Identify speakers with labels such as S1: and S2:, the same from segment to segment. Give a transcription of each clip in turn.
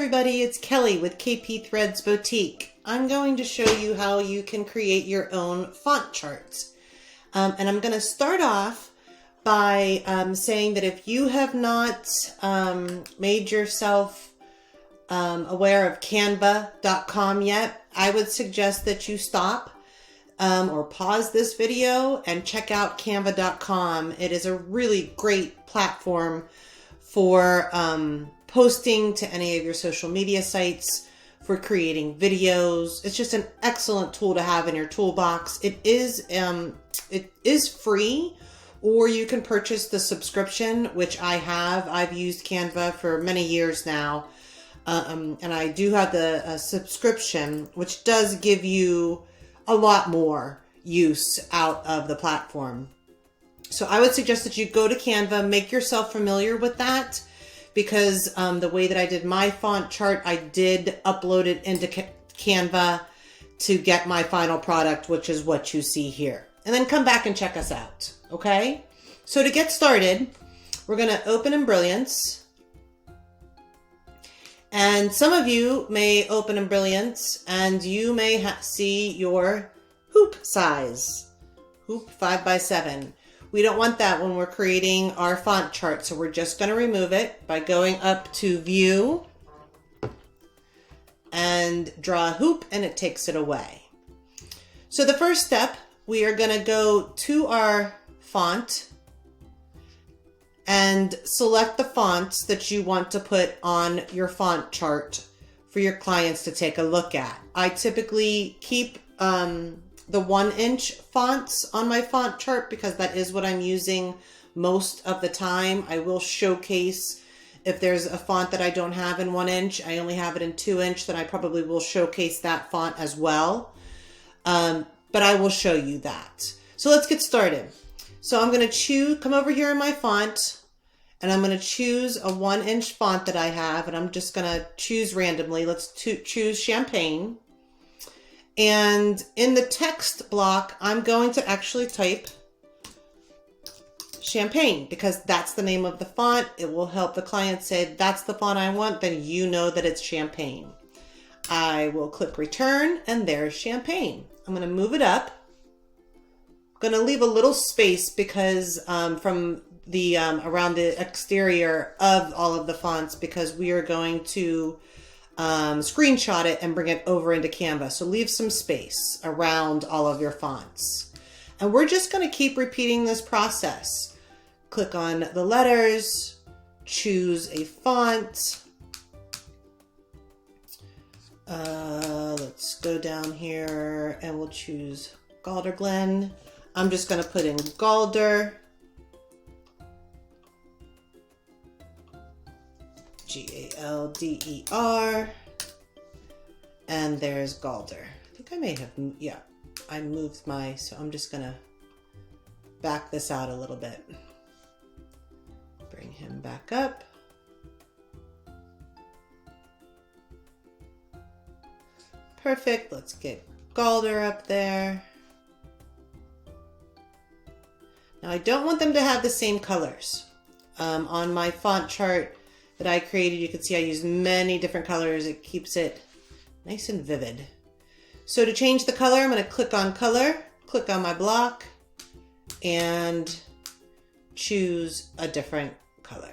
S1: everybody, it's Kelly with KP Threads Boutique. I'm going to show you how you can create your own font charts. And I'm going to start off by saying that if you have not made yourself aware of Canva.com yet, I would suggest that you stop or pause this video and check out Canva.com. It is a really great platform for posting to any of your social media sites, for creating videos. It's just an excellent tool to have in your toolbox. It is free, or you can purchase the subscription, which I have. I've used Canva for many years now, and I do have the subscription, which does give you a lot more use out of the platform. So I would suggest that you go to Canva, make yourself familiar with that, because the way that I did my font chart, I did upload it into Canva to get my final product, which is what you see here. And then come back and check us out, okay? So to get started, we're gonna open Embrilliance. And some of you may open Embrilliance and you may see your hoop size, hoop 5x7. We don't want that when we're creating our font chart, so we're just going to remove it by going up to View and draw a hoop, and it takes it away. So the first step, we are going to go to our font and select the fonts that you want to put on your font chart for your clients to take a look at. I typically keep the 1-inch fonts on my font chart because that is what I'm using most of the time. I will showcase if there's a font that I don't have in 1-inch, I only have it in 2-inch, then I probably will showcase that font as well. But I will show you that. So let's get started. So I'm going to come over here in my font, and I'm going to choose a 1-inch font that I have, and I'm just going to choose randomly. Let's choose Champagne. And in the text block, I'm going to actually type Champagne because that's the name of the font. It will help the client say, that's the font I want, then you know that it's Champagne. I will click return, and there's Champagne. I'm going to move it up. I'm going to leave a little space because from the around the exterior of all of the fonts, because we are going to screenshot it and bring it over into Canva. So leave some space around all of your fonts. And we're just going to keep repeating this process. Click on the letters, choose a font. Let's go down here and we'll choose Galder Glen. I'm just going to put in Galder. Galder, and there's Galder. I think I may have, yeah, I moved so I'm just gonna back this out a little bit. Bring him back up. Perfect, let's get Galder up there. Now I don't want them to have the same colors. On my font chart that I created, you can see I use many different colors. It keeps it nice and vivid. So to change the color, I'm going to click on color, click on my block, and choose a different color.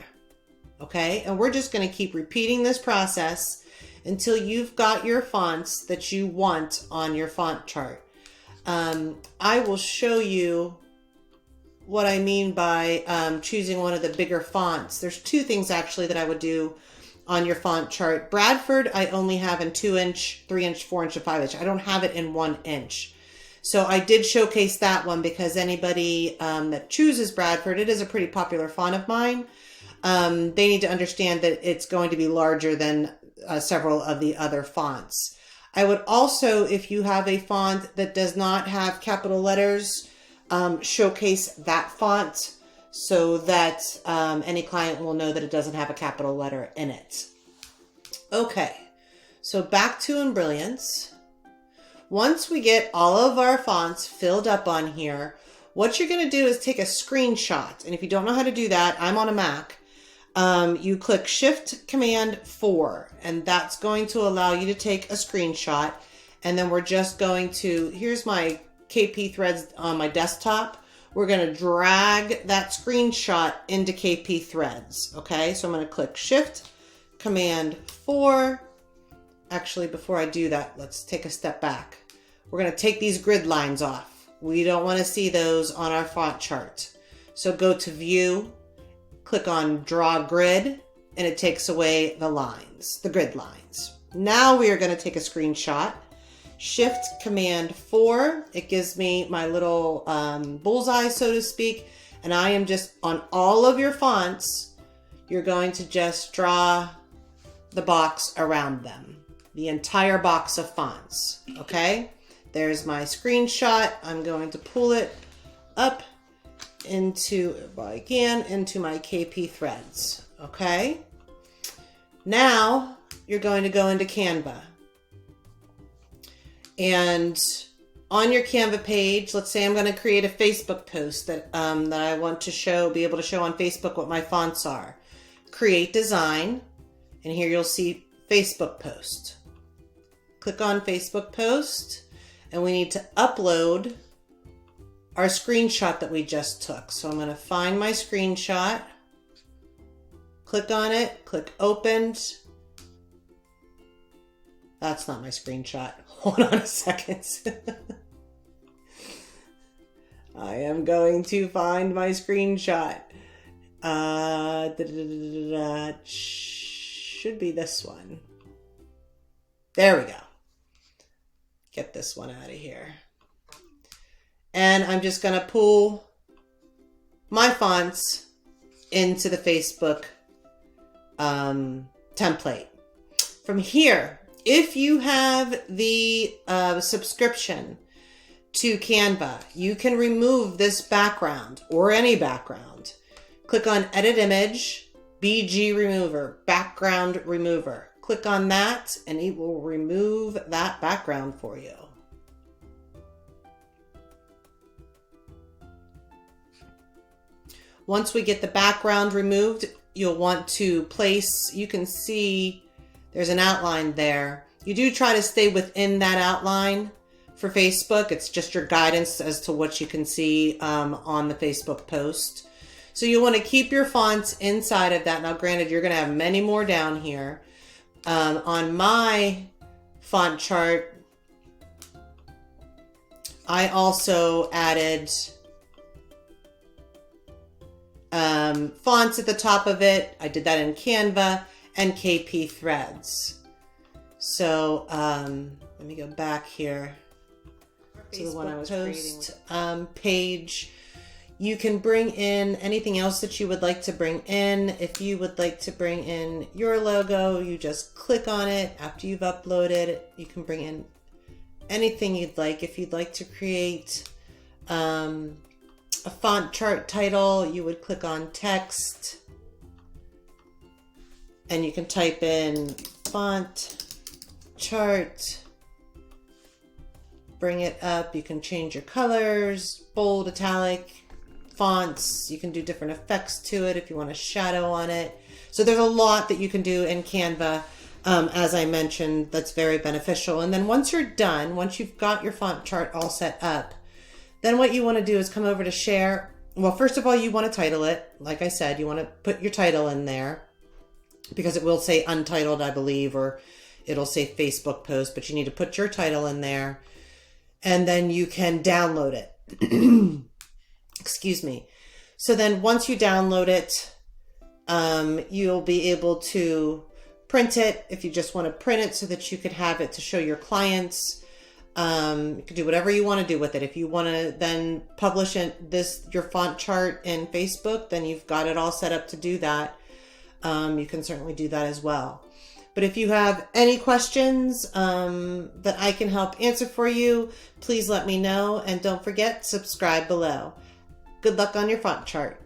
S1: Okay, and we're just going to keep repeating this process until you've got your fonts that you want on your font chart. I will show you what I mean by choosing one of the bigger fonts. There's two things actually that I would do on your font chart. Bradford, I only have in 2-inch, 3-inch, 4-inch, and 5-inch. I don't have it in 1-inch. So I did showcase that one because anybody that chooses Bradford, it is a pretty popular font of mine. They need to understand that it's going to be larger than several of the other fonts. I would also, if you have a font that does not have capital letters, showcase that font so that any client will know that it doesn't have a capital letter in it. Okay, so back to Embrilliance. Once we get all of our fonts filled up on here, what you're going to do is take a screenshot. And if you don't know how to do that, I'm on a Mac. you click Shift Command 4, and that's going to allow you to take a screenshot. And then we're just going to, here's my KP Threads on my desktop. We're going to drag that screenshot into KP Threads. Okay, so I'm going to click Shift Command 4. Actually, before I do that, let's take a step back. We're going to take these grid lines off. We don't want to see those on our font chart. So go to View, click on Draw Grid, and it takes away the lines, the grid lines. Now we are going to take a screenshot. Shift Command 4. It gives me my little bullseye, so to speak. And I am just, on all of your fonts, you're going to just draw the box around them. The entire box of fonts. Okay? There's my screenshot. I'm going to pull it up into, if I can, into my KP Threads. Okay? Now, you're going to go into Canva. And on your Canva page, let's say I'm going to create a Facebook post that I want to show, be able to show on Facebook what my fonts are. Create design, and here you'll see Facebook post. Click on Facebook post, and we need to upload our screenshot that we just took. So I'm going to find my screenshot, click on it, click opened. That's not my screenshot. Hold on a second. I am going to find my screenshot. Should be this one. There we go. Get this one out of here. And I'm just going to pull my fonts into the Facebook template. From here, if you have the subscription to Canva, you can remove this background or any background. Click on Edit Image, BG Remover, Background Remover. Click on that and it will remove that background for you. Once we get the background removed, you'll want to place, you can see there's an outline there. You do try to stay within that outline for Facebook. It's just your guidance as to what you can see on the Facebook post. So you want to keep your fonts inside of that. Now, granted, you're going to have many more down here. On my font chart, I also added fonts at the top of it. I did that in Canva and KP Threads. So let me go back here to the one I was creating page. You can bring in anything else that you would like to bring in. If you would like to bring in your logo, you just click on it. After you've uploaded it, you can bring in anything you'd like. If you'd like to create a font chart title, you would click on text and you can type in font chart, bring it up. You can change your colors, bold, italic, fonts. You can do different effects to it if you want a shadow on it. So there's a lot that you can do in Canva, as I mentioned, that's very beneficial. And then once you're done, once you've got your font chart all set up, then what you want to do is come over to share. Well, first of all, you want to title it. Like I said, you want to put your title in there because it will say untitled, I believe, or it'll say Facebook post, but you need to put your title in there and then you can download it. Excuse me. So then once you download it, you'll be able to print it if you just want to print it so that you could have it to show your clients. You can do whatever you want to do with it. If you want to then publish your font chart in Facebook, then you've got it all set up to do that. You can certainly do that as well. But if you have any questions that I can help answer for you, please let me know. And don't forget, subscribe below. Good luck on your font chart.